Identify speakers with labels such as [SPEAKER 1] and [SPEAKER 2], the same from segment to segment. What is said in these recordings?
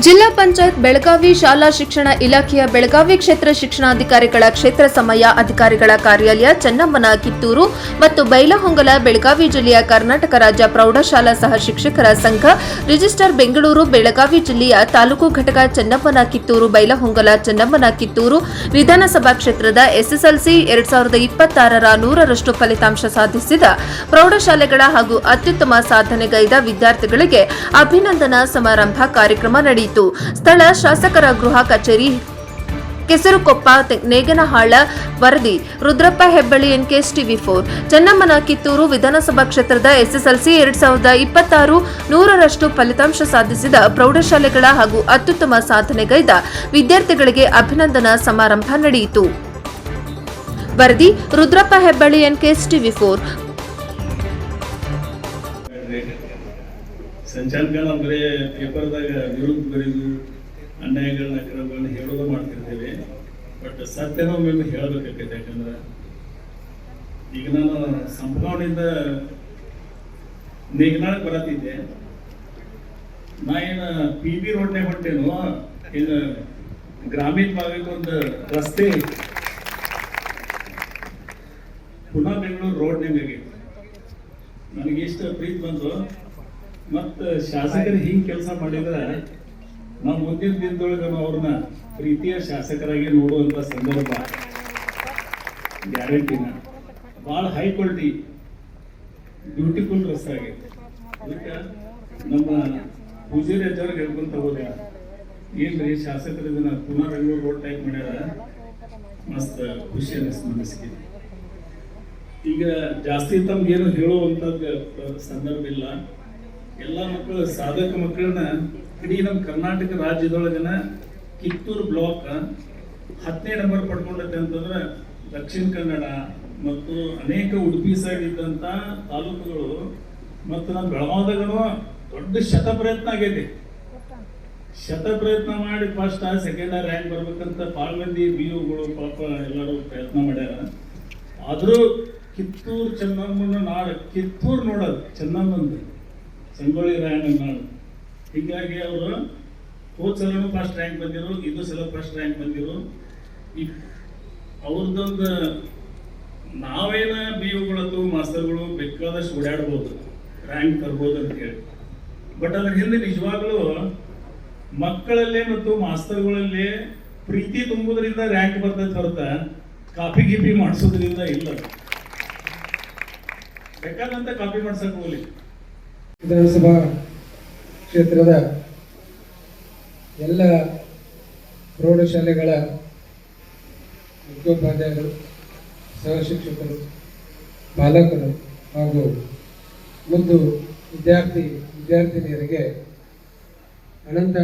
[SPEAKER 1] ಜಿಲ್ಲಾ ಪಂಚಾಯತ್ ಬೆಳಗಾವಿ ಶಾಲಾ ಶಿಕ್ಷಣ ಇಲಾಖೆಯ ಬೆಳಗಾವಿ ಕ್ಷೇತ್ರ ಶಿಕ್ಷಣಾಧಿಕಾರಿಗಳ ಕ್ಷೇತ್ರ ಸಮಯ ಅಧಿಕಾರಿಗಳ ಕಾರ್ಯಾಲಯ ಚೆನ್ನಮ್ಮನ ಕಿತ್ತೂರು ಮತ್ತು ಬೈಲಹೊಂಗಲ ಬೆಳಗಾವಿ ಜಿಲ್ಲೆಯ ಕರ್ನಾಟಕ ರಾಜ್ಯ ಪ್ರೌಢಶಾಲಾ ಸಹ ಶಿಕ್ಷಕರ ಸಂಘ ರಿಜಿಸ್ಟರ್ ಬೆಂಗಳೂರು ಬೆಳಗಾವಿ ಜಿಲ್ಲೆಯ ತಾಲೂಕು ಘಟಕ ಚೆನ್ನಮ್ಮನ ಕಿತ್ತೂರು ಬೈಲಹೊಂಗಲ ಚೆನ್ನಮ್ಮನ ಕಿತ್ತೂರು ವಿಧಾನಸಭಾ ಕ್ಷೇತ್ರದ ಎಸ್ಎಸ್ಎಲ್ಸಿ 2026ರ 100ರಷ್ಟು ಫಲಿತಾಂಶ ಸಾಧಿಸಿದ ಪ್ರೌಢಶಾಲೆಗಳ ಹಾಗೂ ಅತ್ಯುತ್ತಮ ಸಾಧನೆಗೈದ ವಿದ್ಯಾರ್ಥಿಗಳಿಗೆ ಅಭಿನಂದನಾ ಸಮಾರಂಭ ಕಾರ್ಯಕ್ರಮ ನಡೆಯಿತು. ಸ್ಥಳ ಶಾಸಕರ ಗೃಹ ಕಚೇರಿ, ಕೆಸರುಕೊಪ್ಪ, ನೇಗನಹಾಳ. ವರದಿ ರುದ್ರಪ್ಪ ಹೆಬ್ಬಳ್ಳಿ, ಎನ್ಕೆಎಸ್ ಟಿವಿ4. ಚೆನ್ನಮ್ಮನ ಕಿತ್ತೂರು ವಿಧಾನಸಭಾ ಕ್ಷೇತ್ರದ ಎಸ್ಎಸ್ಎಲ್ಸಿ 2026 100ರಷ್ಟು ಫಲಿತಾಂಶ ಸಾಧಿಸಿದ ಪ್ರೌಢಶಾಲೆಗಳ ಹಾಗೂ ಅತ್ಯುತ್ತಮ ಸಾಧನೆಗೈದ ವಿದ್ಯಾರ್ಥಿಗಳಿಗೆ ಅಭಿನಂದನಾ ಸಮಾರಂಭ ನಡೆಯಿತು. ವರದಿ ರುದ್ರಪ್ಪ ಹೆಬ್ಬಳ್ಳಿ, ಎನ್ಕೆಎಸ್ ಟಿವಿ4.
[SPEAKER 2] ಸಂಚಾಲಕರು ಬರೀ ಪೇಪರ್ದಾಗ ವಿರುದ್ಧ ಬರೆದು ಅನ್ಯಾಯಗಳನ್ನ ಅಕ್ರಮಗಳನ್ನ ಹೇಳೋದು ಮಾಡ್ತಿರ್ತೇವೆ. ಬಟ್ ಸತ್ಯನ ಒಮ್ಮೆ ಹೇಳಬೇಕಾಗೈತೆ. ಯಾಕಂದ್ರೆ ಈಗ ನಾನು ಸಂಭಾವನೆಯಿಂದ ನೇಗನಾಳಕ್ಕೆ ಬರತ್ತಿದ್ದೆ. ನಾ ಏನು PB ರೋಡ್ನಾಗ ಹೊಂಟೇನು, ಏನು ಗ್ರಾಮೀಣ ಭಾಗಕ್ಕೆ ಒಂದು ರಸ್ತೆ ಪುನಃ ಬೆಂಗಳೂರು ರೋಡ್ನಾಗ ಆಗೈತಿ. ನನಗೆ ಇಷ್ಟ ಪ್ರೀತಿ ಬಂದು ಮತ್ತು ಶಾಸಕರು ಹಿಂಗೆ ಕೆಲಸ ಮಾಡಿದ್ರೆ ನಾವು ಮುಂದಿನ ದಿನದೊಳಗೆ ನಾವು ಅವ್ರನ್ನ ಪ್ರೀತಿಯ ಶಾಸಕರಾಗಿ ನೋಡುವಂಥ ಸಂದರ್ಭ ಗ್ಯಾರಂಟಿನ ಭಾಳ ಹೈ ಕ್ವಾಲಿಟಿ ಬ್ಯೂಟಿಫುಲ್ ರಸ್ತೆ ಆಗೈತೆ. ಅದಕ್ಕೆ ನಮ್ಮ ಪೂಜಾರಿ ಅಜ್ಜವ್ರಿಗೆ ಹೇಳ್ಕೊಂತ ಹೋದ, ಏನ್ರಿ ಶಾಸಕರು ಇದನ್ನ ಪುನಃ ಬೆಂಗಳೂರು ರೋಡ್ ಟೈಪ್ ಮಾಡ್ಯಾರ, ಮಸ್ತ್ ಖುಷಿ ಅನ್ನಿಸ್ತು ಮನಸ್ಸಿಗೆ. ಈಗ ಜಾಸ್ತಿ ತಮ್ಗೇನು ಹೇಳುವಂಥದ್ದು ಸಂದರ್ಭ ಇಲ್ಲ. ಎಲ್ಲ ಮಕ್ಕಳು ಸಾಧಕ ಮಕ್ಕಳನ್ನ ಇಡೀ ನಮ್ಮ ಕರ್ನಾಟಕ ರಾಜ್ಯದೊಳಗನ ಕಿತ್ತೂರು ಬ್ಲಾಕ್ 10ನೇ ನಂಬರ್ ಪಡ್ಕೊಂಡೈತೆ ಅಂತಂದ್ರೆ ದಕ್ಷಿಣ ಕನ್ನಡ ಮತ್ತು ಅನೇಕ ಉಡುಪಿ ಸೈಡ್ ಇದ್ದಂಥ ತಾಲೂಕುಗಳು ಮತ್ತು ನಮ್ಮ ಬೆಳಗಾವದಾಗೂ ದೊಡ್ಡ ಶತಪ್ರಯತ್ನ ಆಗೈತಿ. ಶತಪ್ರಯತ್ನ ಮಾಡಿ ಫಸ್ಟ್ ಸೆಕೆಂಡ್ ರ್ಯಾಂಕ್ ಬರ್ಬೇಕಂತ ಭಾಳ ಮಂದಿ BOಗಳು ಪಾಪ ಎಲ್ಲರೂ ಪ್ರಯತ್ನ ಮಾಡ್ಯಾರ. ಆದರೂ ಕಿತ್ತೂರು ಚೆನ್ನಮ್ಮನ ನಾಡು, ಕಿತ್ತೂರು ನೋಡೋದು ಚೆನ್ನಮ್ಮಂದು ಸಂಗೊಳ್ಳಿ ರಾಯಣ್ಣ ನಾಡು. ಹೀಗಾಗಿ ಅವರು ಹೋದ ಸಲನೂ ಫಸ್ಟ್ ರ್ಯಾಂಕ್ ಬಂದಿರು, ಇದು ಸಲ ಫಸ್ಟ್ ರ್ಯಾಂಕ್ ಬಂದಿರು. ಅವ್ರದ್ದೊಂದು ನಾವೇನ BOಗಳದ್ದು ಮಾಸ್ತರ್ಗಳು ಬೇಕಾದಷ್ಟು ಓಡಾಡ್ಬೋದು, ರ್ಯಾಂಕ್ ತರ್ಬೋದು ಅಂತ ಹೇಳಿ. ಬಟ್ ಅದ್ರ ಹಿಂದೆ ನಿಜವಾಗ್ಲೂ ಮಕ್ಕಳಲ್ಲೇ ಮತ್ತು ಮಾಸ್ತರ್ಗಳಲ್ಲೇ ಪ್ರೀತಿ ತುಂಬುವುದರಿಂದ ರ್ಯಾಂಕ್ ಬರ್ತೈತೆ ಹೊರತ ಕಾಪಿ ಗೀಪಿ ಮಾಡಿಸೋದ್ರಿಂದ ಇಲ್ಲ. ಬೇಕಾದಂತ ಕಾಪಿ ಮಾಡ್ಸಕ್ ಹೋಗ್ಲಿ.
[SPEAKER 3] ವಿಧಾನಸಭಾ ಕ್ಷೇತ್ರದ ಎಲ್ಲ ಪ್ರೌಢಶಾಲೆಗಳ ಮುಖ್ಯೋಪಾಧ್ಯಾಯರು, ಸಹ ಶಿಕ್ಷಕರು, ಪಾಲಕರು ಹಾಗೂ ಮುದ್ದು ವಿದ್ಯಾರ್ಥಿನಿಯರಿಗೆ ಅನಂತ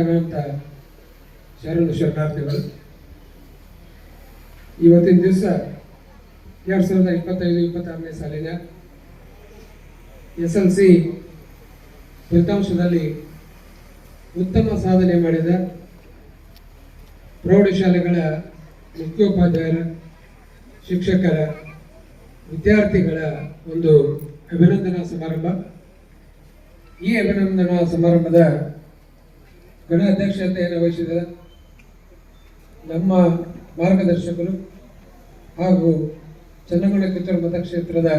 [SPEAKER 3] ಶರಣಾರ್ಥಿಗಳು. ಇವತ್ತಿನ ದಿವಸ 2025-26ನೇ ಸಾಲಿನ SLC ಫಲಿತಾಂಶದಲ್ಲಿ ಉತ್ತಮ ಸಾಧನೆ ಮಾಡಿದ ಪ್ರೌಢಶಾಲೆಗಳ ಮುಖ್ಯೋಪಾಧ್ಯಾಯರ, ಶಿಕ್ಷಕರ, ವಿದ್ಯಾರ್ಥಿಗಳ ಒಂದು ಅಭಿನಂದನಾ ಸಮಾರಂಭ. ಈ ಅಭಿನಂದನಾ ಸಮಾರಂಭದ ಗಣ ಅಧ್ಯಕ್ಷತೆಯನ್ನು ವಹಿಸಿದ ನಮ್ಮ ಮಾರ್ಗದರ್ಶಕರು ಹಾಗೂ ಚನ್ನಮ್ಮನ ಕಿತ್ತೂರು ಮತಕ್ಷೇತ್ರದ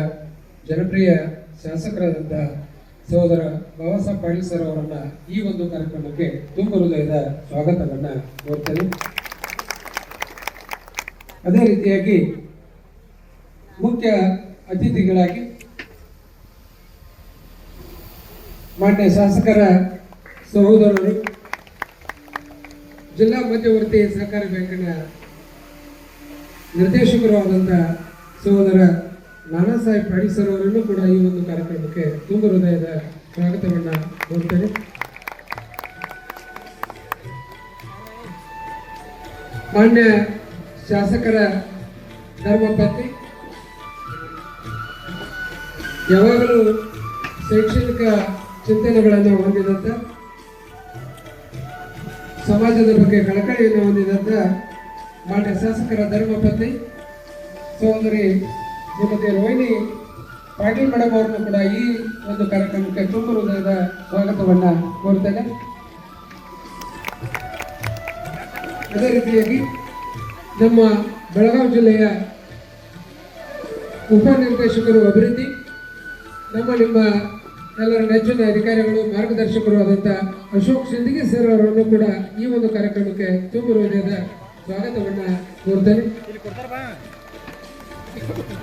[SPEAKER 3] ಜನಪ್ರಿಯ ಶಾಸಕರಾದಂಥ ಸಹೋದರ ಬಾಬಾ ಸಾಹೇಬ್ ಪಾಟೀಲ್ ಸರ್ ಅವರನ್ನ ಈ ಒಂದು ಕಾರ್ಯಕ್ರಮಕ್ಕೆ ತುಂಬ ಹೃದಯದ ಸ್ವಾಗತವನ್ನು ಕೋರ್ತೇನೆ. ಅದೇ ರೀತಿಯಾಗಿ ಮುಖ್ಯ ಅತಿಥಿಗಳಾಗಿ ಮಾನ್ಯ ಶಾಸಕರ ಸಹೋದರರು, ಜಿಲ್ಲಾ ಮಧ್ಯವರ್ತಿ ಸಹಕಾರಿ ಬ್ಯಾಂಕಿನ ನಿರ್ದೇಶಕರು ಆದಂಥ ಸಹೋದರ ನಾನಾ ಸಾಹೇಬ್ ಪಾಟೀಲ್ ಸರ್ ಅವರನ್ನು ಕೂಡ ಈ ಒಂದು ಕಾರ್ಯಕ್ರಮಕ್ಕೆ ತುಂಬ ಹೃದಯದ ಸ್ವಾಗತವನ್ನು ಕೋರ್ತೇನೆ. ಮಾನ್ಯ ಶಾಸಕರ ಧರ್ಮಪತ್ನಿ, ಯಾವಾಗಲೂ ಶೈಕ್ಷಣಿಕ ಚಿಂತನೆಗಳನ್ನು ಹೊಂದಿದಂಥ, ಸಮಾಜದ ಬಗ್ಗೆ ಕಳಕಳಿಯನ್ನು ಹೊಂದಿದಂಥ ಮಾನ್ಯ ಶಾಸಕರ ಧರ್ಮಪತ್ನಿ ಸಹೋದರಿ ಶ್ರೀಮತಿ ರೋಹಿಣಿ ಪಾಟೀಲ್ ಮೇಡಮ್ ಅವರನ್ನು ಕೂಡ ಈ ಒಂದು ಕಾರ್ಯಕ್ರಮಕ್ಕೆ ತುಂಬ ಹೃದಯದ ಸ್ವಾಗತವನ್ನು ಕೋರ್ತೇನೆ. ಅದೇ ರೀತಿಯಾಗಿ ನಮ್ಮ ಬೆಳಗಾವಿ ಜಿಲ್ಲೆಯ ಉಪನಿರ್ದೇಶಕರು ಅಭಿವೃದ್ಧಿ, ನಿಮ್ಮ ಎಲ್ಲರ ನೆಚ್ಚಿನ ಅಧಿಕಾರಿಗಳು ಮಾರ್ಗದರ್ಶಕರು ಆದಂಥ ಅಶೋಕ್ ಸಿಂದಗಿ ಸರ್ ಅವರನ್ನು ಕೂಡ ಈ ಒಂದು ಕಾರ್ಯಕ್ರಮಕ್ಕೆ ತುಂಬ ಹೃದಯದ ಸ್ವಾಗತವನ್ನು ಕೋರ್ತೇನೆ.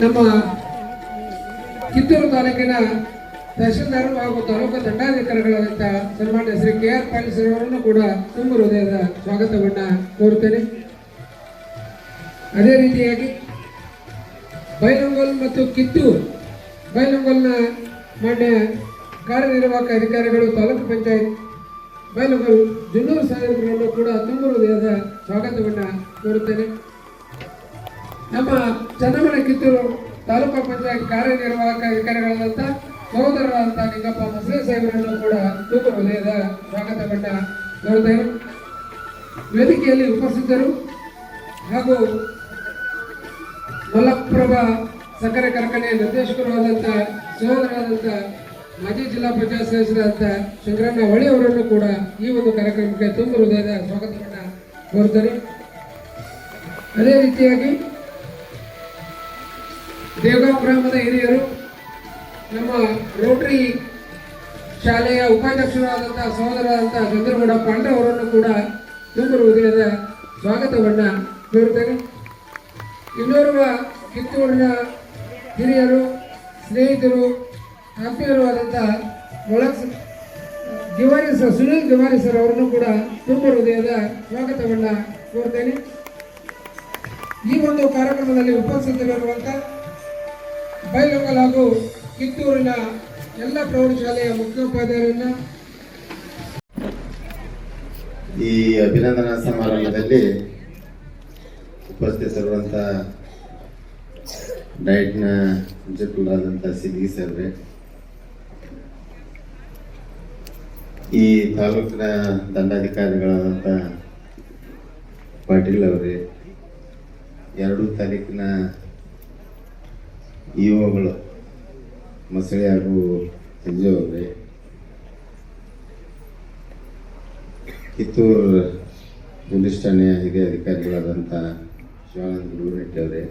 [SPEAKER 3] ನಮ್ಮ ಕಿತ್ತೂರು ತಾಲೂಕಿನ ತಹಶೀಲ್ದಾರ್ ಹಾಗೂ ತಾಲೂಕು ದಂಡಾಧಿಕಾರಿಗಳಾದಂಥ ಸನ್ಮಾನ್ಯ ಶ್ರೀ KR ಪಾಟೀಲ್ ಸರ್ ಅವರನ್ನು ಕೂಡ ತುಂಬ ಹೃದಯದ ಸ್ವಾಗತವನ್ನು ಕೋರ್ತೇನೆ. ಅದೇ ರೀತಿಯಾಗಿ ಬೈಲಹೊಂಗಲ ಮತ್ತು ಕಿತ್ತೂರು ಬೈಲಹೊಂಗಲನ ಮಾನ್ಯ ಕಾರ್ಯನಿರ್ವಾಹಕ ಅಧಿಕಾರಿಗಳು ತಾಲೂಕು ಪಂಚಾಯತ್ ಬೈಲಹೊಂಗಲ ಜುನ್ನೂರು ಸಾಹೇಬರನ್ನು ಕೂಡ ತುಂಬ ಹೃದಯದ ಸ್ವಾಗತವನ್ನು ಕೋರುತ್ತೇನೆ. ನಮ್ಮ ಚನ್ನಮನೆ ಕಿತ್ತೂರು ತಾಲೂಕು ಪಂಚಾಯತ್ ಕಾರ್ಯನಿರ್ವಾಹಕ ಅಧಿಕಾರಿಗಳಾದಂಥ ಸಹೋದರರಾದಂಥ ನಿಂಗಪ್ಪ ಮಸಳೆ ಸಾಹೇಬರನ್ನು ಕೂಡ ತುಂಬ ಹೃದಯದ ಸ್ವಾಗತವನ್ನು ಕೋರುತ್ತೇನೆ. ವೇದಿಕೆಯಲ್ಲಿ ಉಪಸ್ಥಿತರು ಹಾಗೂ ಮಲಪ್ರಭಾ ಸಕ್ಕರೆ ಕಾರ್ಖಾನೆಯ ನಿರ್ದೇಶಕರು ಆದಂಥ ಸಹೋದರರಾದಂಥ ಮಾಜಿ ಜಿಲ್ಲಾ ಪಂಚಾಯತ್ ಸದಸ್ಯರಾದಂಥ ಶಂಕರಣ್ಣ ಹೊಳಿ ಅವರನ್ನು ಕೂಡ ಈ ಒಂದು ಕಾರ್ಯಕ್ರಮಕ್ಕೆ ತುಂಬ ಹೃದಯದ ಸ್ವಾಗತವನ್ನು ಕೋರುತ್ತಾರೆ. ಅದೇ ರೀತಿಯಾಗಿ ದೇವಗಾಂವ್ ಗ್ರಾಮದ ಹಿರಿಯರು, ನಮ್ಮ ರೋಟರಿ ಶಾಲೆಯ ಉಪಾಧ್ಯಕ್ಷರಾದಂಥ ಸಹೋದರರಾದಂಥ ಚಂದ್ರಗೌಡ ಪಾಂಡ್ರೆ ಅವರನ್ನು ಕೂಡ ತುಂಬ ಹೃದಯದ ಸ್ವಾಗತವನ್ನು ಕೋರುತ್ತೇನೆ. ಇನ್ನೋರ್ವ ಕಿತ್ತೂರಿನ ಹಿರಿಯರು, ಸ್ನೇಹಿತರು, ಆತ್ಮೀಯರು ಆದಂಥ ಸುನೀಲ್ ಗಿವಾರಿ ಸರ್ ಅವರನ್ನು ಕೂಡ ತುಂಬ ಹೃದಯದ ಸ್ವಾಗತವನ್ನು ಕೋರ್ತೇನೆ. ಈ ಒಂದು ಕಾರ್ಯಕ್ರಮದಲ್ಲಿ ಉಪಸ್ಥಿತರಿರುವಂಥ ಬೈಲಹೊಂಗಲ ಹಾಗೂ ಕಿತ್ತೂರಿನ ಎಲ್ಲ ಪ್ರೌಢಶಾಲೆಯ ಮುಖ್ಯೋಪಾಧ್ಯಾಯರನ್ನ
[SPEAKER 4] ಈ ಅಭಿನಂದನಾ ಸಮಾರಂಭದಲ್ಲಿ ಉಪಸ್ಥಿತರಿರುವಂಥ ಡಯಟ್ನ ಪ್ರಿನ್ಸಿಪಲ್ರಾದಂಥ ಸಿದ್ಗಿ ಸರ್ರೆ, ಈ ತಾಲೂಕಿನ ದಂಡಾಧಿಕಾರಿಗಳಾದಂಥ ಪಾಟೀಲ್ ಅವರೇ, ಎರಡೂ ತಾಲೂಕಿನ ಇಒಗಳು ಮಸಳೆ ಹಾಗೂ ಸಂಜೆ ಅವರೇ, ಕಿತ್ತೂರು ಪೊಲೀಸ್ ಠಾಣೆಯ ಹಿರಿಯ ಅಧಿಕಾರಿಗಳಾದಂಥ ಶಿವಾನಂದ ಗುರುರೆಡ್ಡಿ ಅವರೇ,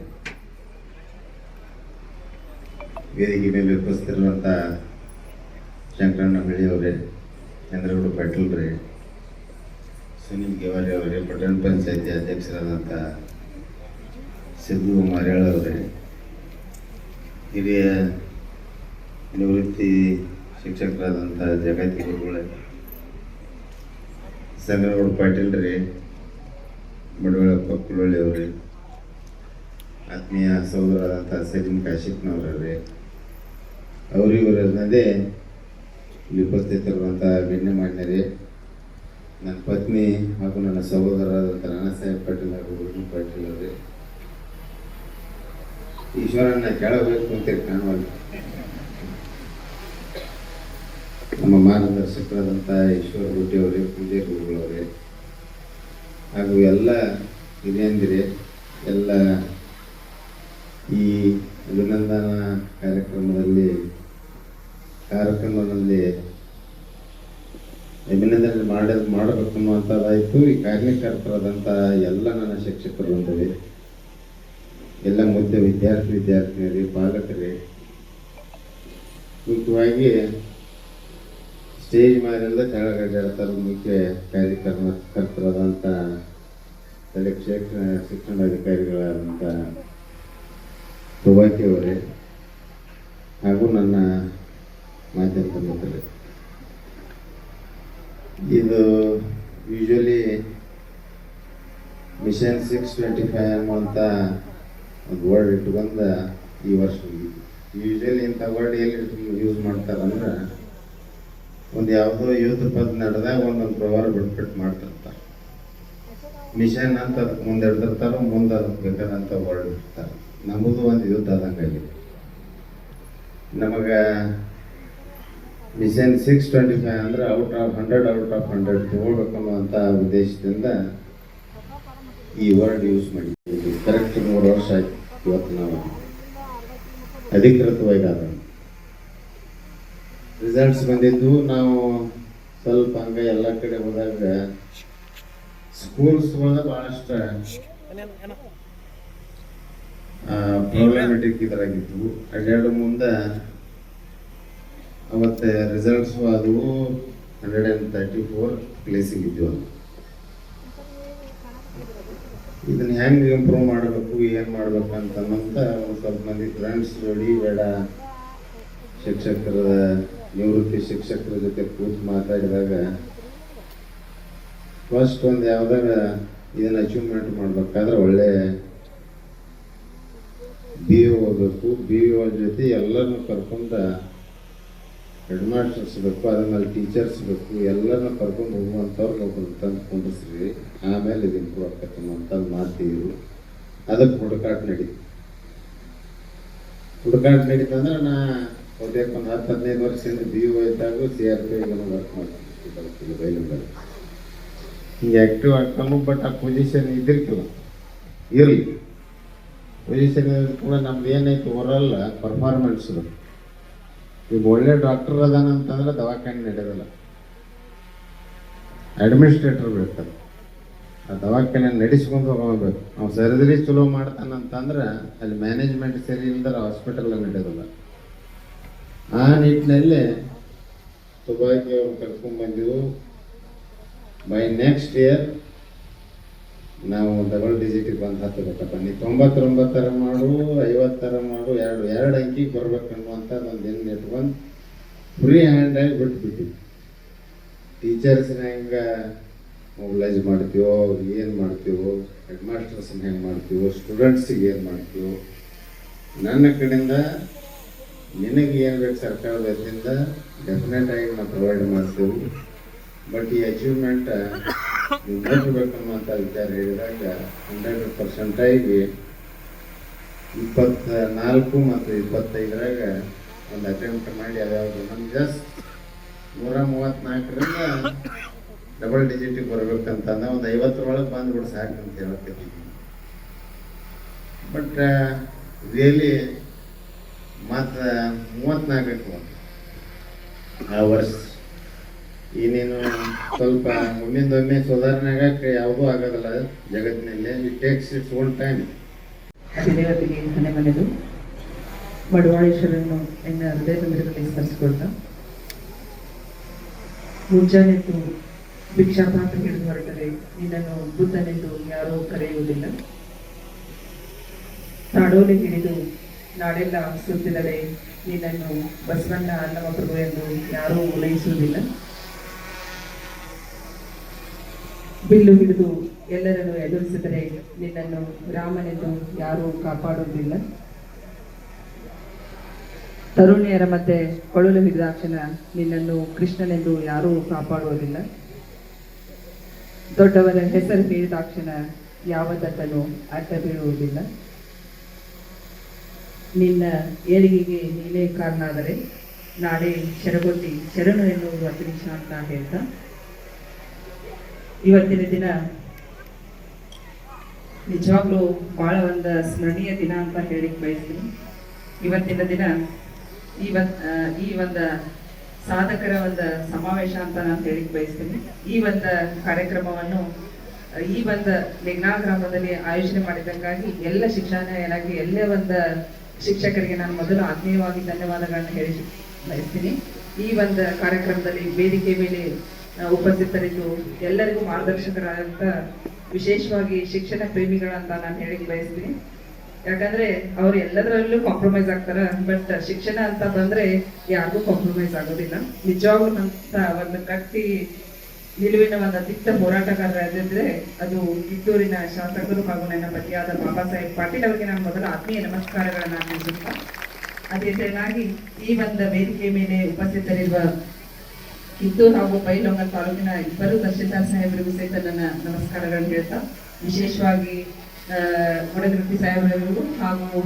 [SPEAKER 4] ವೇದಿಕೆ ಮೇಲೆ ಉಪಸ್ಥಿತಿರುವಂಥ ಶಂಕರಣ್ಣ ಹೊಳಿ ಅವರೇ, ಚಂದ್ರಗೌಡ ಪಾಟೀಲ್ ರೇ, ಸುನೀಲ್ ಗಿವಾರಿ ಅವರೇ, ಪಟ್ಟಣ ಪಂಚಾಯತಿ ಅಧ್ಯಕ್ಷರಾದಂಥ ಸಿದ್ದು ಮಾರ್ಯಾಳ ಅವರೇ, ಹಿರಿಯ ನಿವೃತ್ತಿ ಶಿಕ್ಷಕರಾದಂಥ ಜಗತಿ ಗುರುಗಳೇ, ಸಂಗನಗೌಡ ಪಾಟೀಲ್ ರೇ, ಮಡವಳಪ್ಪ ಕುಳೊಳ್ಳಿ ಅವರೇ, ಆತ್ಮೀಯ ಸಹೋದರರಾದಂಥ ಸಲೀಂ ಕಾಶಿಪ್ನವರೇ, ಅವರಿವರಲ್ಲದೆ ಇಲ್ಲಿ ಉಪಸ್ಥಿತರಿರುವಂಥ ಗಣ್ಯಮಾನ್ಯರೇ, ನನ್ನ ಪತ್ನಿ ಹಾಗೂ ನನ್ನ ಸಹೋದರರಾದಂಥ ನಾನಾ ಸಾಹೇಬ್ ಪಾಟೀಲ್ ಹಾಗೂ ಗುರು ಪಾಟೀಲ್ ಅವರೇ, ಈಶ್ವರನ್ನ ಕೇಳಬೇಕು ಅಂತೇಳಿ ಕಾಣುವಲ್ಲ, ನಮ್ಮ ಮಾರ್ಗದರ್ಶಕರಾದಂಥ ಈಶ್ವರ ಗುಡ್ಡಿ ಅವರೇ, ಪೂಜೆ ಗುರುಗಳವರೇ, ಹಾಗೂ ಎಲ್ಲ ಹಿರಿಯಂದಿರೇ, ಎಲ್ಲ ಈ ಅಭಿನಂದನಾ ಕಾರ್ಯಕ್ರಮದಲ್ಲಿ ಅಭಿನಂದನೆ ಮಾಡಬೇಕು ಅನ್ನುವಂಥದ್ದಾಯಿತು. ಈ ಕಾರ್ಯಕರ್ತರಾದಂಥ ಎಲ್ಲ ನನ್ನ ಶಿಕ್ಷಕರು ಬಂದಿವೆ, ಎಲ್ಲ ಮುದ್ದೆ ವಿದ್ಯಾರ್ಥಿನಿಯರೇ, ಪಾಲಕರೇ, ಮುಖ್ಯವಾಗಿ ಸ್ಟೇಜ್ ಮೇಲಿಂದ ಕೆಳಗಡೆ ಮುಖ್ಯ ಕಾರ್ಯಕರ್ತರಾದಂಥ ಶಿಕ್ಷಣಾಧಿಕಾರಿಗಳಾದಂಥ ತುಬಾಕಿ ಅವರೇ, ಹಾಗೂ ನನ್ನ ಮಾಧ್ಯಮದ ಮಿತ್ರರೇ. ಇದು ಯೂಶ್ವಲಿ ಮಿಷನ್ 625 ಅನ್ನುವಂಥ ಒಂದು ವರ್ಡ್ ಇಟ್ಕೊಂಡು ಈ ವರ್ಷ ಯೂಶ್ವಲಿ ಇಂಥ ವರ್ಡ್ ಎಲ್ಲಿ ಯೂಸ್ ಮಾಡ್ತಾರಂದ್ರೆ, ಒಂದು ಯಾವುದೋ ಯುದ್ಧ ಪದ ನಡೆದಾಗ ಒಂದೊಂದು ಪ್ರವಾರ ಬಿಟ್ಬಿಟ್ಟು ಮಾಡ್ತಿರ್ತಾರೆ. ಮಿಷನ್ ಅಂತ ಅದಕ್ಕೆ ಮುಂದೆ ಇಡ್ತಿರ್ತಾರೆ, ಮುಂದೆ ಅದಕ್ಕೆ ಬೇಕಾದಂಥ ವರ್ಡ್ ಇರ್ತಾರೆ. ನಮ್ಮದು ಒಂದು ಯುದ್ಧ ಆದಂಗಾಗಿದೆ. ನಮಗೆ ಮಿಷನ್ 625 ಅಂದರೆ ಔಟ್ ಆಫ್ 100 ತೊಗೊಳ್ಬೇಕನ್ನುವಂಥ ಉದ್ದೇಶದಿಂದ ಈ ವರ್ಡ್ ಯೂಸ್ ಮಾಡಿದ್ದೀವಿ. ಕರೆಕ್ಟ್ 3 ವರ್ಷ ಆಯ್ತು ಇವತ್ತು ನಾವು ಅಧಿಕೃತವಾಗಿ ಆದ ರಿಸಲ್ಟ್ಸ್ ಬಂದಿದ್ದು. ನಾವು ಸ್ವಲ್ಪ ಹಂಗೆ ಎಲ್ಲ ಕಡೆ ಹೋದಾಗ ಸ್ಕೂಲ್ಸ್ ಒಳಗೆ ಭಾಳಷ್ಟು ಪ್ರಾಬ್ಲಮೆಟಿಕ್ ಇದ್ರಾಗಿದ್ವು. ಅಡ್ಯಾಡು ಮುಂದೆ ಅವತ್ತು ರಿಸಲ್ಟ್ಸ್ ಅದು 134 ಪ್ಲೇಸಿಗೆ ಇದ್ವು. ಇದನ್ನ ಹೆಂಗೆ ಇಂಪ್ರೂವ್ ಮಾಡಬೇಕು, ಏನು ಮಾಡ್ಬೇಕು ಅಂತಂತ ಒಂದು ಸ್ವಲ್ಪ ಮಂದಿ ಫ್ರೆಂಡ್ಸ್ ಜೋಡಿ ಬೇಡ ಶಿಕ್ಷಕರ ನಿವೃತ್ತಿ ಶಿಕ್ಷಕರ ಜೊತೆ ಕೂತು ಮಾತಾಡಿದಾಗ ಫಸ್ಟ್ ಒಂದು ಯಾವ್ದಾಗ ಇದನ್ನ ಅಚೀವ್ಮೆಂಟ್ ಮಾಡ್ಬೇಕಾದ್ರೆ ಒಳ್ಳೆ BO ಹೋಗ್ಬೇಕು. BO ಜೊತೆ ಎಲ್ಲರನ್ನು ಕರ್ಕೊಂಡು ಹೆಡ್ ಮಾಸ್ಟರ್ಸ್ ಬೇಕು, ಅದ್ರಲ್ಲಿ ಟೀಚರ್ಸ್ ಬೇಕು, ಎಲ್ಲರನ್ನ ಕರ್ಕೊಂಡು ಹೋಗುವಂಥವ್ರಿಗೆ ಒಬ್ಬರು ತಂದು ಕುಂಡಿಸ್ರಿ, ಆಮೇಲೆ ಇದು ಇಂಪ್ರೂವ್ ಆಗ್ತಕ್ಕಮ್ಮ ಅಂತಂದು ಮಾಡ್ತೀವಿ. ಅದಕ್ಕೆ ಹುಡುಕಾಟ ನಡೀತಂದ್ರೆ ನಾ ಹೋಗ್ಬೇಕು ಒಂದು 10-15 ವರ್ಷದಿಂದ BO ಇದ್ದಾಗ CRP ವರ್ಕ್ ಮಾಡ್ತೀನಿ ಬೈಲಂಬಲ್ಲಿ ಹಿಂಗೆ ಆ್ಯಕ್ಟಿವ್ ಆಗ್ತಾನು. ಬಟ್ ಆ ಪೊಸಿಷನ್ ಇರಲಿ ಪೊಸಿಷನ್ ಕೂಡ ನಮ್ದು ಏನೈತೆ ಓವರಾಲ್ ಪರ್ಫಾರ್ಮೆನ್ಸ್. ಈಗ ಒಳ್ಳೆ ಡಾಕ್ಟರ್ ಅದಾನಂತಂದ್ರೆ ದವಾಖಾನೆ ನಡೆಯೋದಿಲ್ಲ, ಅಡ್ಮಿನಿಸ್ಟ್ರೇಟರ್ ಬೇಕಾರೆ ಆ ದವಾಖಾನೆ ನಡೆಸ್ಕೊಂಡು ಹೋಗಬೇಕು. ನಾವು ಸರ್ಜರಿ ಚಲೋ ಮಾಡ್ತಾನಂತಂದ್ರೆ ಅಲ್ಲಿ ಮ್ಯಾನೇಜ್ಮೆಂಟ್ ಸರಿ ಇಲ್ದ್ರೆ ಹಾಸ್ಪಿಟಲ್ ನಡೆಯೋದಿಲ್ಲ. ಆ ನಿಟ್ಟಿನಲ್ಲಿ ಸುಭಾಗಿ ಅವ್ರು ಕರ್ಕೊಂಡ್ಬಂದಿದ್ದು. ಬೈ ನೆಕ್ಸ್ಟ್ ಇಯರ್ ನಾವು ಡಬಲ್ ಡಿಜಿಟಿಗೆ ಬಂದು ಹತ್ತಬೇಕಪ್ಪ. ನೀ 99 ಮಾಡು, 50 ಮಾಡು, ಎರಡು ಅಂಕಿಗೆ ಬರ್ಬೇಕನ್ನುವಂಥದ್ದು ಒಂದು ಹೆಂಗೆ ಇಟ್ಕೊಂಡು ಫ್ರೀ ಹ್ಯಾಂಡಾಗಿ ಬಿಟ್ಬಿಟ್ಟು ಟೀಚರ್ಸ್ನ ಹೆಂಗೆ ಮೊಬಿಲೈಸ್ ಮಾಡ್ತೀವೋ, ಏನು ಮಾಡ್ತೀವೋ, ಹೆಡ್ ಮಾಸ್ಟರ್ಸ್ನ ಹೆಂಗೆ ಮಾಡ್ತೀವೋ, ಸ್ಟೂಡೆಂಟ್ಸಿಗೆ ಏನು ಮಾಡ್ತೀವೋ, ನನ್ನ ಕಡೆಯಿಂದ ನಿನಗೆ ಏನು ಬೇಕು ಸರ್ಕಾರದ ವತಿಯಿಂದ ಡೆಫಿನೆಟಾಗಿ ನಾವು ಪ್ರೊವೈಡ್ ಮಾಡ್ತೀವಿ. ಬಟ್ ಈ ಅಚೀವ್ಮೆಂಟ್ ನೀವು ನೋಡಬೇಕನ್ನುವಂಥ ವಿಚಾರ ಹೇಳಿದಾಗ 100% 24 ಮತ್ತು 25 ಒಂದು ಅಟೆಂಪ್ಟ್ ಮಾಡಿ ಅದ್ಯಾವುದು ನಮ್ಗೆ ಜಸ್ಟ್ 134ರಿಂದ ಡಬಲ್ ಡಿಜಿಟಿಗೆ ಬರ್ಬೇಕಂತಂದ ಒಂದು 50 ಬಂದ್ಬಿಟ್ಟು ಸಾಕಂತ ಹೇಳ್ತೀನಿ. ಬಟ್ ರಿಯಲಿ ಮತ್ತು 34 ಆ ವರ್ಷ ಇನ್ನೇನು ಸ್ವಲ್ಪ ಒಮ್ಮಿಂದೊಮ್ಮೆ ಸುಧಾರಣೆ ಆಗಕ್ಕೆ ಯಾವುದೂ ಆಗೋದಿಲ್ಲ ಜಗತ್ತಿನಲ್ಲಿ. It takes its own time.
[SPEAKER 5] ದೇವತೆಗೆ ಮನೆ ಮನೆದು ಮಡವಾಳೇಶ್ವರನ್ನು ಎನ್ನ ಹೃದಯದಲ್ಲಿ ಸ್ಮರಿಸಿಕೊಳ್ತಾ ಮುಂಜಾನೆದ್ದು ಭಿಕ್ಷಾಪಾತ್ರ ಹಿಡಿದು ಹೊರಟರೆ ನಿನ್ನನ್ನು ಬುದ್ಧನೆಂದು ಯಾರೂ ಕರೆಯುವುದಿಲ್ಲ. ತಾಡೋಲೆ ಹಿಡಿದು ನಾಡೆಲ್ಲ ಸುತ್ತಿದರೆ ನಿನ್ನನ್ನು ಬಸವಣ್ಣ ಅನ್ನವ ಪ್ರಭು ಎಂದು ಯಾರೂ ಉಲ್ಲಯಿಸುವುದಿಲ್ಲ. ಬಿಲ್ಲು ಹಿಡಿದು ಎಲ್ಲರನ್ನು ಎದುರಿಸಿದರೆ ನಿನ್ನನ್ನು ರಾಮನೆಂದು ಯಾರೂ ಕಾಪಾಡುವುದಿಲ್ಲ. ತರುಣಿಯರ ಮಧ್ಯೆ ಕೊಳಲು ಹಿಡಿದಾಕ್ಷಣ ನಿನ್ನನ್ನು ಕೃಷ್ಣನೆಂದು ಯಾರೂ ಕಾಪಾಡುವುದಿಲ್ಲ. ದೊಡ್ಡವರ ಹೆಸರು ಹೇಳಿದಾಕ್ಷಣ ಯಾವ ದಟ್ಟನು ಅಡ್ಡ ಬೀಳುವುದಿಲ್ಲ. ನಿನ್ನ ಏಳಿಗೆಗೆ ನೀನೇ ಕಾರಣ ಆದರೆ ನಾಳೆ ಶರಗೊಟ್ಟಿ ಶರಣು ಎನ್ನುವುದು ಅತಿನಿಶ ಅಂತ ಹೇಳ್ತಾ ಇವತ್ತಿನ ದಿನ ನಿಜವಾಗ್ಲೂ ಬಹಳ ಒಂದು ಸ್ಮರಣೀಯ ದಿನ ಅಂತ ಹೇಳಿಕ್ ಬಯಸ್ತೀನಿ. ಇವತ್ತಿನ ದಿನ ಈ ಒಂದು ಸಾಧಕರ ಒಂದು ಸಮಾವೇಶ ಅಂತ ನಾನು ಹೇಳಿಕ್ ಬಯಸ್ತೀನಿ. ಈ ಒಂದು ಕಾರ್ಯಕ್ರಮವನ್ನು ಈ ಒಂದು ನಿಗ್ನಾ ಗ್ರಾಮದಲ್ಲಿ ಆಯೋಜನೆ ಮಾಡಿದ್ದಕ್ಕಾಗಿ ಎಲ್ಲ ಶಿಕ್ಷಣ ಇಲಾಖೆ ಎಲ್ಲ ಒಂದು ಶಿಕ್ಷಕರಿಗೆ ನಾನು ಮೊದಲು ಆತ್ಮೀಯವಾಗಿ ಧನ್ಯವಾದಗಳನ್ನು ಹೇಳಿ ಬಯಸ್ತೀನಿ. ಈ ಒಂದು ಕಾರ್ಯಕ್ರಮದಲ್ಲಿ ವೇದಿಕೆ ಮೇಲೆ ಉಪಸ್ಥಿತರಿದ್ದು ಎಲ್ಲರಿಗೂ ಮಾರ್ಗದರ್ಶಕರಾದಂಥ ವಿಶೇಷವಾಗಿ ಶಿಕ್ಷಣ ಪ್ರೇಮಿಗಳಂತ ನಾನು ಹೇಳಿಕ್ ಬಯಸ್ತೀನಿ. ಯಾಕಂದ್ರೆ ಅವ್ರು ಎಲ್ಲದರಲ್ಲೂ ಕಾಂಪ್ರಮೈಸ್ ಆಗ್ತಾರ, ಬಟ್ ಶಿಕ್ಷಣ ಅಂತ ಬಂದ್ರೆ ಯಾರಿಗೂ ಕಾಂಪ್ರಮೈಸ್ ಆಗೋದಿಲ್ಲ. ನಿಜವಾಗ್ಲೂ ಅಂತ ಒಂದು ಕಟ್ಟಿ ನಿಲುವಿನ ಒಂದು ದಿಟ್ಟ ಹೋರಾಟಗಾರರಾಗಿದ್ರೆ ಅದು ಕಿತ್ತೂರಿನ ಶಾಸಕರು ಹಾಗೂ ನನ್ನ ಪತಿಯಾದ ಬಾಬಾ ಸಾಹೇಬ್ ಪಾಟೀಲ್ ಅವರಿಗೆ ನಾನು ಮೊದಲ ಆತ್ಮೀಯ ನಮಸ್ಕಾರಗಳನ್ನ ತಿಳಿಸುತ್ತಾ, ಅದೇ ತೆರನಾಗಿ ಈ ಒಂದು ವೇದಿಕೆ ಮೇಲೆ ಉಪಸ್ಥಿತರಿರುವ ಕಿತ್ತೂರು ಹಾಗೂ ಬೈಲಹೊಂಗಲ ತಾಲೂಕಿನ ಇಬ್ಬರು ತಹಶೀಲ್ದಾರ್ ಸಾಹೇಬರಿಗೂ ಸಹಿತ ನನ್ನ ನಮಸ್ಕಾರಗಳನ್ನು ಹೇಳ್ತಾ, ವಿಶೇಷವಾಗಿ ಗುಡಗಟ್ಟಿ ಸಾಹೇಬರಿಗೂ ಹಾಗೂ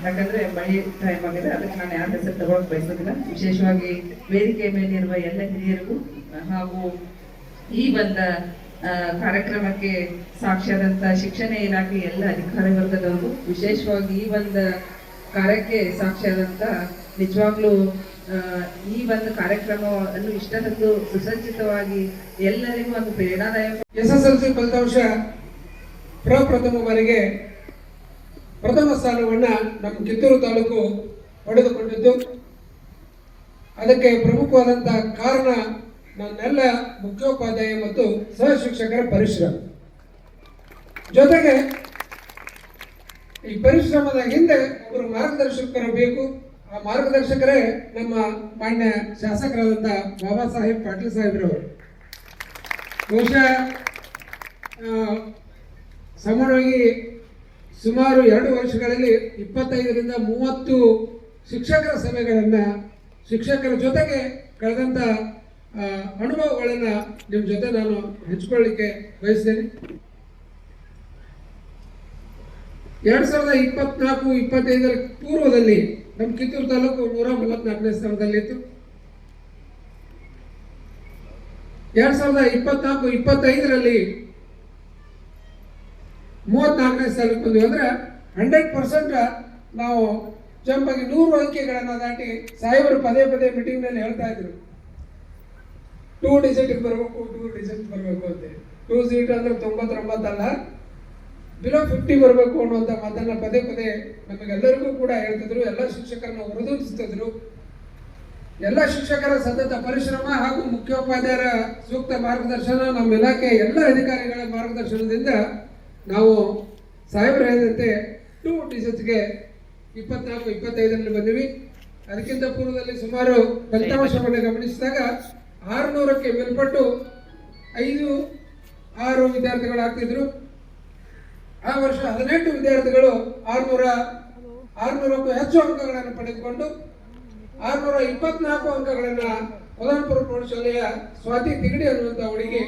[SPEAKER 5] ಯಾಕಂದ್ರೆ ಮಳೆ ಟೈಮ್ ಆಗಿದೆ ಅದಕ್ಕೆ ನಾನು ಯಾರ ಹೆಸರು ತಗೊಳಕ್ ಬಯಸೋದಿಲ್ಲ. ವಿಶೇಷವಾಗಿ ವೇದಿಕೆ ಮೇಲಿರುವ ಎಲ್ಲ ಹಿರಿಯರಿಗೂ ಹಾಗೂ ಈ ಒಂದು ಕಾರ್ಯಕ್ರಮಕ್ಕೆ ಸಾಕ್ಷಿಯಾದಂತ ಶಿಕ್ಷಣ ಇಲಾಖೆ ಎಲ್ಲ ಅಧಿಕಾರಿ ವರ್ಗದವರು, ವಿಶೇಷವಾಗಿ ಈ ಒಂದು ಕಾರ್ಯಕ್ಕೆ ಸಾಕ್ಷಿಯಾದಂತ ನಿಜವಾಗ್ಲೂ ಈ ಒಂದು ಕಾರ್ಯಕ್ರಮವನ್ನು ಇಷ್ಟೊಂದು ಸುಸಜ್ಜಿತವಾಗಿ ಎಲ್ಲರಿಗೂ ಒಂದು ಪ್ರೇರಣಾದಾಯಕ
[SPEAKER 3] SSLC ಫಲಿತಾಂಶ ಪ್ರಪ್ರಥಮ ಬಾರಿಗೆ ಪ್ರಥಮ ಸ್ಥಾನವನ್ನು ನಮ್ಮ ಕಿತ್ತೂರು ತಾಲೂಕು ಪಡೆದುಕೊಂಡಿದ್ದು, ಅದಕ್ಕೆ ಪ್ರಮುಖವಾದಂಥ ಕಾರಣ ನನ್ನೆಲ್ಲ ಮುಖ್ಯೋಪಾಧ್ಯಾಯ ಮತ್ತು ಸಹ ಶಿಕ್ಷಕರ ಪರಿಶ್ರಮ. ಜೊತೆಗೆ ಈ ಪರಿಶ್ರಮದ ಹಿಂದೆ ಒಬ್ಬರು ಮಾರ್ಗದರ್ಶಕರು ಬೇಕು. ಆ ಮಾರ್ಗದರ್ಶಕರೇ ನಮ್ಮ ಮಾನ್ಯ ಶಾಸಕರಾದಂಥ ಬಾಬಾ ಸಾಹೇಬ್ ಪಾಟೀಲ್ ಸಾಹೇಬ್ರವರು. ಬಹುಶಃ ಸಾಮಾನ್ಯವಾಗಿ ಸುಮಾರು 2 ವರ್ಷಗಳಲ್ಲಿ 25ರಿಂದ 30 ಶಿಕ್ಷಕರ ಸಭೆಗಳನ್ನು, ಶಿಕ್ಷಕರ ಜೊತೆಗೆ ಕಳೆದಂಥ ಅನುಭವಗಳನ್ನು ನಿಮ್ಮ ಜೊತೆ ನಾನು ಹಂಚಿಕೊಳ್ಳಿಕ್ಕೆ ಬಯಸ್ತೇನೆ. 2024-25 ಪೂರ್ವದಲ್ಲಿ ನಮ್ಮ ಕಿತ್ತೂರು ತಾಲೂಕು 134ನೇ ಸ್ಥಾನದಲ್ಲಿತ್ತು. 2024-25ರಲ್ಲಿ 34ನೇ ಸ್ಥಾನಕ್ಕೆ ಬಂದ್ವಿ. ಅಂದರೆ 100% ನಾವು ಜಂಪ್ ಆಗಿ 100 ಅಂಕೆಗಳನ್ನು ದಾಟಿ ಸಾಹೇಬರು ಪದೇ ಪದೇ ಮೀಟಿಂಗ್ನಲ್ಲಿ ಹೇಳ್ತಾ ಇದ್ರು, 2 ಡಿಜಿಟ್ಗೆ ಬರಬೇಕು, 2 ಡಿಜಿಟ್ ಬರಬೇಕು ಅಂತ. 2 ಡಿಜಿಟ್ ಅಂದರೆ 99 ಅಲ್ಲ, ಬಿಲೋ 50 ಬರಬೇಕು ಅನ್ನುವಂಥ ಮಾತನ್ನ ಪದೇ ಪದೇ ನಮಗೆಲ್ಲರಿಗೂ ಕೂಡ ಹೇಳ್ತಿದ್ರು. ಎಲ್ಲ ಶಿಕ್ಷಕರನ್ನ ಹುರಿದುಂಬಿಸ್ತಿದ್ರು. ಎಲ್ಲ ಶಿಕ್ಷಕರ ಸತತ ಪರಿಶ್ರಮ ಹಾಗೂ ಮುಖ್ಯೋಪಾಧ್ಯಾಯರ ಸೂಕ್ತ ಮಾರ್ಗದರ್ಶನ, ನಮ್ಮ ಇಲಾಖೆ ಎಲ್ಲ ಅಧಿಕಾರಿಗಳ ಮಾರ್ಗದರ್ಶನದಿಂದ ನಾವು ಸಾಹೇಬರು ಹೇಳಿದಂತೆ 2 ಡಿಜಿಟ್ಗೆ 24-25ರಲ್ಲಿ ಬಂದಿವಿ. ಅದಕ್ಕಿಂತ ಪೂರ್ವದಲ್ಲಿ ಸುಮಾರು ಫಲಿತಾಂಶವನ್ನು ಗಮನಿಸಿದಾಗ 600ಕ್ಕೆ ಮೇಲ್ಪಟ್ಟು 5-6 ವಿದ್ಯಾರ್ಥಿಗಳಾಗ್ತಿದ್ರು. ಆ ವರ್ಷ 18 ವಿದ್ಯಾರ್ಥಿಗಳು 600ಕ್ಕೂ ಹೆಚ್ಚು ಅಂಕಗಳನ್ನು ಪಡೆದುಕೊಂಡು 624 ಅಂಕಗಳನ್ನು ಕೊಲ್ಲಾಪುರ ಪ್ರೌಢಶಾಲೆಯ ಸ್ವಾತಿ ತಿಗಡಿ ಅನ್ನುವಂಥ ಹುಡುಗಿ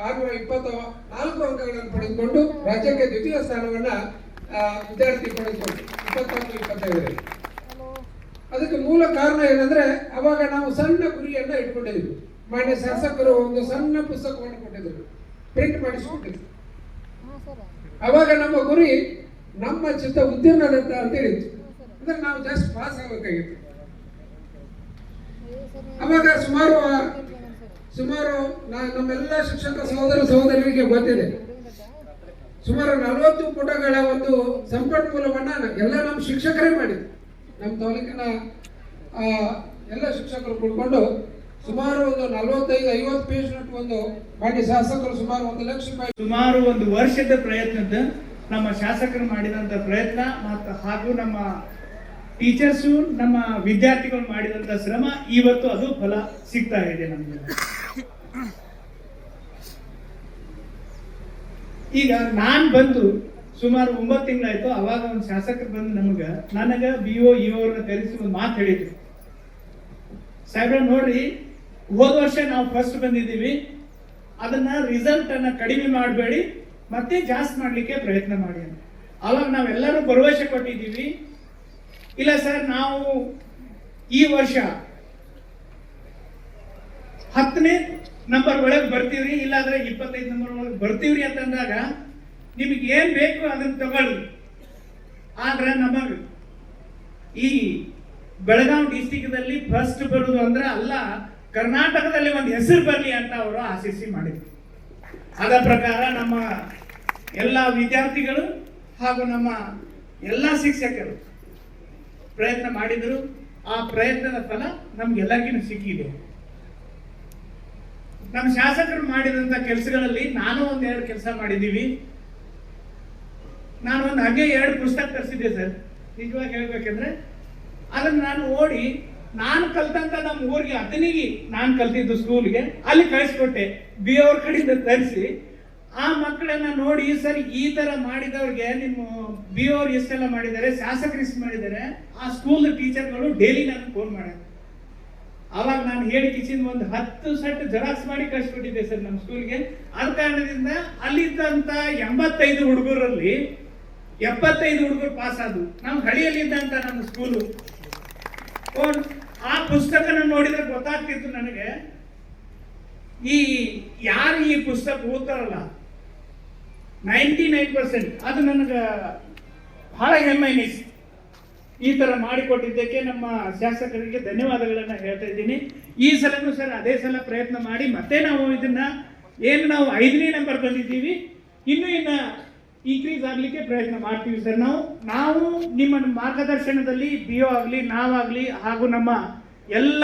[SPEAKER 3] 624 ಅಂಕಗಳನ್ನು ಪಡೆದುಕೊಂಡು ರಾಜ್ಯಕ್ಕೆ ದ್ವಿತೀಯ ಸ್ಥಾನವನ್ನು ವಿದ್ಯಾರ್ಥಿ ಪಡೆದುಕೊಂಡು 24-25ರಲ್ಲಿ. ಅದಕ್ಕೆ ಮೂಲ ಕಾರಣ ಏನಂದ್ರೆ, ಅವಾಗ ನಾವು ಸಣ್ಣ ಗುರಿಯನ್ನ ಇಟ್ಕೊಂಡಿದ್ವಿ. ಮಾನ್ಯ ಶಾಸಕರು ಒಂದು ಸಣ್ಣ ಪುಸ್ತಕವನ್ನು ಕೊಟ್ಟಿದ್ರು, ಪ್ರಿಂಟ್ ಮಾಡಿಸಿಕೊಟ್ಟಿದ್ರು. ಅವಾಗ ನಮ್ಮ ಗುರಿ ನಮ್ಮ ಚಿತ್ತ ಉತ್ತೀರ್ಣದಂತ ಅಂತ ಹೇಳಿತ್ತು. ಅಂದ್ರೆ ನಾವು ಜಸ್ಟ್ ಪಾಸ್ ಆಗಬೇಕಾಗಿತ್ತು. ಅವಾಗ ಸುಮಾರು ನಮ್ಮೆಲ್ಲ ಶಿಕ್ಷಕ ಸಹೋದರ ಸಹೋದರಿಯರಿಗೆ ಗೊತ್ತಿದೆ, ಸುಮಾರು 40 ಪುಟಗಳ ಒಂದು ಸಂಪನ್ಮೂಲವನ್ನ ಎಲ್ಲ ನಮ್ಮ ಶಿಕ್ಷಕರೇ ಮಾಡಿದ್ರು. ನಮ್ಮ ತಾಲೂಕಿನ ಎಲ್ಲ ಶಿಕ್ಷಕರು ಕೂಡ್ಕೊಂಡು ಸುಮಾರು ಒಂದು 45-50 ಪೇಜ್ ಒಂದು ಮಾನ್ಯ ಶಾಸಕರು ಸುಮಾರು 1 ಲಕ್ಷ ರೂಪಾಯಿ,
[SPEAKER 2] ಸುಮಾರು 1 ವರ್ಷದ ಪ್ರಯತ್ನದ ನಮ್ಮ ಶಾಸಕರು ಮಾಡಿದಂತ ಪ್ರಯತ್ನ ಮತ್ತು ಹಾಗೂ ನಮ್ಮ ಟೀಚರ್ಸು, ನಮ್ಮ ವಿದ್ಯಾರ್ಥಿಗಳು ಮಾಡಿದಂತ ಶ್ರಮ ಇವತ್ತು ಅದು ಫಲ ಸಿಗ್ತಾ ಇದೆ ನಮಗೆ. ಈಗ ನಾನ್ ಬಂದು ಸುಮಾರು 9 ತಿಂಗಳಾಯ್ತು. ಅವಾಗ ಒಂದು ಶಾಸಕರು ಬಂದು ನನಗ BO EO ಅವ್ರನ್ನ ಕರೆಸಿ ಒಂದು ಮಾತು ಹೇಳಿದ್ರು, ಸಾಹೇಬ್ರ ನೋಡ್ರಿ, ಹೋದ ವರ್ಷ ನಾವು ಫಸ್ಟ್ ಬಂದಿದ್ದೀವಿ, ಅದನ್ನ ರಿಸಲ್ಟ್ ಅನ್ನ ಕಡಿಮೆ ಮಾಡಬೇಡಿ, ಮತ್ತೆ ಜಾಸ್ತಿ ಮಾಡ್ಲಿಕ್ಕೆ ಪ್ರಯತ್ನ ಮಾಡಿ ಅಂತ. ಅವಾಗ ನಾವೆಲ್ಲರೂ ಭರವಸೆ ಕೊಟ್ಟಿದ್ದೀವಿ, ಇಲ್ಲ ಸರ್ ನಾವು ಈ ವರ್ಷ 10ನೇ ನಂಬರ್ ಒಳಗೆ ಬರ್ತೀವ್ರಿ, ಇಲ್ಲಾಂದ್ರೆ 25 ನಂಬರ್ ಒಳಗೆ ಬರ್ತೀವ್ರಿ ಅಂತಂದಾಗ ನಿಮಗೆ ಏನ್ ಬೇಕು ಅದನ್ನ ತಗೊಳ್ಳಿ. ಆದ್ರೆ ನಮಗ ಈ ಬೆಳಗಾವಿ ಡಿಸ್ಟಿಕ್ದಲ್ಲಿ ಫಸ್ಟ್ ಬರುದು ಅಂದ್ರೆ ಅಲ್ಲ, ಕರ್ನಾಟಕದಲ್ಲಿ ಒಂದು ಹೆಸರು ಬರಲಿ ಅಂತ ಅವರು ಆಶಿಸಿ ಮಾಡಿದ್ರು. ಅದ ಪ್ರಕಾರ ನಮ್ಮ ಎಲ್ಲ ವಿದ್ಯಾರ್ಥಿಗಳು ಹಾಗೂ ನಮ್ಮ ಎಲ್ಲ ಶಿಕ್ಷಕರು ಪ್ರಯತ್ನ ಮಾಡಿದ್ರು. ಆ ಪ್ರಯತ್ನದ ಫಲ ನಮ್ಗೆಲ್ಲರಿಗೂ ಸಿಕ್ಕಿದೆ. ನಮ್ಮ ಶಾಸಕರು ಮಾಡಿದಂತ ಕೆಲಸಗಳಲ್ಲಿ ನಾನು 1-2 ಕೆಲಸ ಮಾಡಿದ್ದೀವಿ. ನಾನು ಒಂದು ಹಾಗೆ 2 ಪುಸ್ತಕ ತರಿಸಿದ್ದೆ ಸರ್. ನಿಜವಾಗಿ ಹೇಳ್ಬೇಕಂದ್ರೆ ಅದನ್ನ ನಾನು ಓಡಿ, ನಾನು ಕಲ್ತಂತ ನಮ್ಮ ಊರಿಗೆ ಅತನಿಗೆ ನಾನು ಕಲ್ತಿದ್ದು ಸ್ಕೂಲ್ಗೆ ಅಲ್ಲಿ ಕಳಿಸ್ಕೊಟ್ಟೆ. BO ಅವ್ರ ಕಡೆಯಿಂದ ತರಿಸಿ ಆ ಮಕ್ಕಳನ್ನ ನೋಡಿ, ಸರ್ ಈ ತರ ಮಾಡಿದವ್ರಿಗೆ ನಿಮ್ಮ BO ಅವ್ರು ಎಷ್ಟೆಲ್ಲ ಮಾಡಿದ್ದಾರೆ, ಶಾಸಕರು ಎಷ್ಟು ಮಾಡಿದ್ದಾರೆ, ಆ ಸ್ಕೂಲ್ ಟೀಚರ್ಗಳು ಡೈಲಿ ನಾನು ಫೋನ್ ಮಾಡ್ಯಾರ. ಅವಾಗ ನಾನು ಹೇಳಿ ಕಿಚಿನ ಒಂದು 10 ಸೆಟ್ ಜೆರಾಕ್ಸ್ ಮಾಡಿ ಕಳಿಸ್ಕೊಟ್ಟಿದ್ದೆ ಸರ್ ನಮ್ಮ ಸ್ಕೂಲ್ಗೆ. ಆದ ಕಾರಣದಿಂದ ಅಲ್ಲಿದ್ದಂತ 85 ಹುಡುಗರಲ್ಲಿ 75 ಹುಡುಗರು ಪಾಸ್ ಆದ್ವು. ನಾವು ಹಳಿಯಲ್ಲಿದ್ದಂತ ನಮ್ಮ ಸ್ಕೂಲು. ಆ ಪುಸ್ತಕನ ನೋಡಿದ್ರೆ ಗೊತ್ತಾಗ್ತಿತ್ತು ನನಗೆ, ಈ ಯಾರು ಈ ಪುಸ್ತಕ ಓದ್ತಾರಲ್ಲ 99% ಅದು ನನಗೆ ಬಹಳ ಹೆಮ್ಮೆ ಅನಿಸ್ತು.
[SPEAKER 6] ಈ ಥರ ಮಾಡಿಕೊಟ್ಟಿದ್ದಕ್ಕೆ ನಮ್ಮ ಶಾಸಕರಿಗೆ ಧನ್ಯವಾದಗಳನ್ನು ಹೇಳ್ತಾ ಇದ್ದೀನಿ. ಈ ಸಲನೂ ಸರ್ ಅದೇ ಸಲ ಪ್ರಯತ್ನ ಮಾಡಿ ಮತ್ತೆ ನಾವು ಇದನ್ನು ಏನು ನಾವು 5ನೇ ನಂಬರ್ ಬಂದಿದ್ದೀವಿ, ಇನ್ನು ಇನ್ಕ್ರೀಸ್ ಆಗಲಿಕ್ಕೆ ಪ್ರಯತ್ನ ಮಾಡ್ತೀವಿ ಸರ್. ನಾವು ನಿಮ್ಮ ಮಾರ್ಗದರ್ಶನದಲ್ಲಿ BO ಆಗಲಿ ನಾವಾಗಲಿ ಹಾಗೂ ನಮ್ಮ ಎಲ್ಲ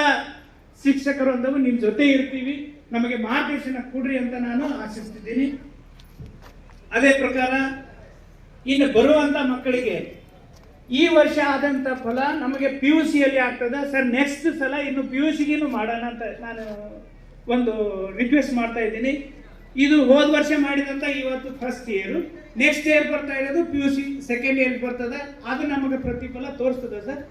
[SPEAKER 6] ಶಿಕ್ಷಕರು ಅಂದವು ನಿಮ್ಮ ಜೊತೆ ಇರ್ತೀವಿ, ನಮಗೆ ಮಾರ್ಗದರ್ಶನ ಕೊಡ್ರಿ ಅಂತ ನಾನು ಆಶಿಸ್ತಿದ್ದೀನಿ. ಅದೇ ಪ್ರಕಾರ ಇನ್ನು ಬರುವಂಥ ಮಕ್ಕಳಿಗೆ ಈ ವರ್ಷ ಆದಂಥ ಫಲ ನಮಗೆ PUCಯಲ್ಲಿ ಆಗ್ತದೆ ಸರ್. ನೆಕ್ಸ್ಟ್ ಸಲ ಇನ್ನು PUCಗೂ ಮಾಡೋಣ ಅಂತ ನಾನು ಒಂದು ರಿಕ್ವೆಸ್ಟ್ ಮಾಡ್ತಾ ಇದ್ದೀನಿ. ಇದು ಹೋದ ವರ್ಷ ಮಾಡಿದಂಥ ಇವತ್ತು ಫಸ್ಟ್ ಇಯರು, ನೆಕ್ಸ್ಟ್ ಇಯರ್ ಬರ್ತಾ ಇರೋದು PUC ಸೆಕೆಂಡ್ ಇಯರ್ ಬರ್ತದೆ, ಅದು ನಮಗೆ ಪ್ರತಿಫಲ ತೋರಿಸ್ತದೆ ಸರ್.